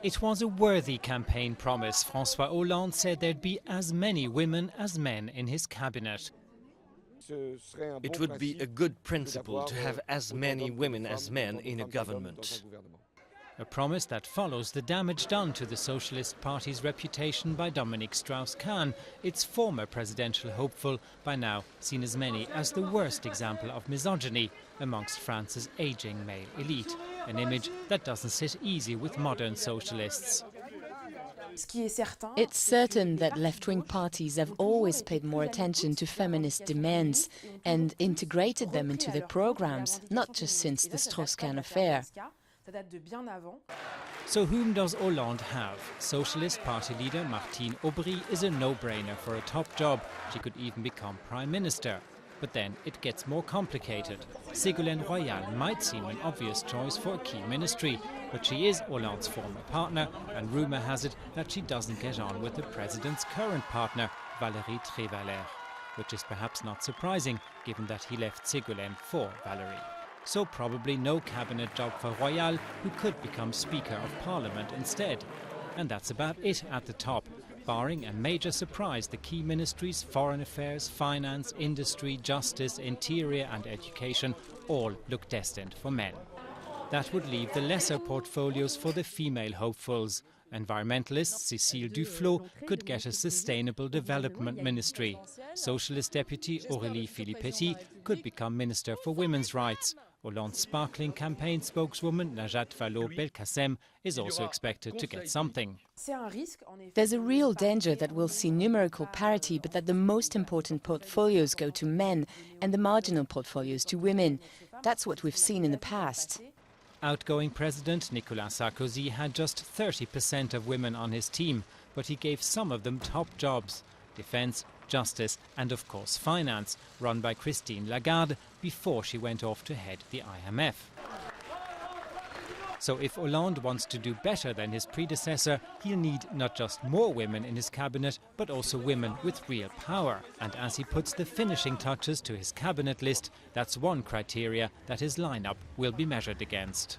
It was a worthy campaign promise. Francois Hollande said there'd be as many women as men in his cabinet. It would be a good principle to have as many women as men in a government. A promise that follows the damage done to the Socialist Party's reputation by Dominique Strauss-Kahn, its former presidential hopeful, by now seen as many as the worst example of misogyny amongst France's ageing male elite, an image that doesn't sit easy with modern socialists. It's certain that left-wing parties have always paid more attention to feminist demands and integrated them into their programs, not just since the Strauss-Kahn affair. So whom does Hollande have? Socialist Party leader Martine Aubry is a no-brainer for a top job. She could even become Prime Minister. But then it gets more complicated. Ségolène Royal might seem an obvious choice for a key ministry, but she is Hollande's former partner, and rumour has it that she doesn't get on with the president's current partner, Valérie Trierweiler, which is perhaps not surprising, given that he left Ségolène for Valérie. So probably no cabinet job for Royal, who could become Speaker of Parliament instead. And that's about it at the top. Barring a major surprise, the key ministries, foreign affairs, finance, industry, justice, interior and education all look destined for men. That would leave the lesser portfolios for the female hopefuls. Environmentalist Cécile Duflot could get a sustainable development ministry. Socialist deputy Aurélie Filippetti could become Minister for Women's Rights. Hollande's sparkling campaign spokeswoman Najat Vallaud-Belkacem is also expected to get something. There's a real danger that we'll see numerical parity, but that the most important portfolios go to men and the marginal portfolios to women. That's what we've seen in the past. Outgoing President Nicolas Sarkozy had just 30% of women on his team, but he gave some of them top jobs. Defence, justice and of course finance, run by Christine Lagarde before she went off to head the IMF. So if Hollande wants to do better than his predecessor, he'll need not just more women in his cabinet, but also women with real power. And as he puts the finishing touches to his cabinet list, that's one criteria that his lineup will be measured against.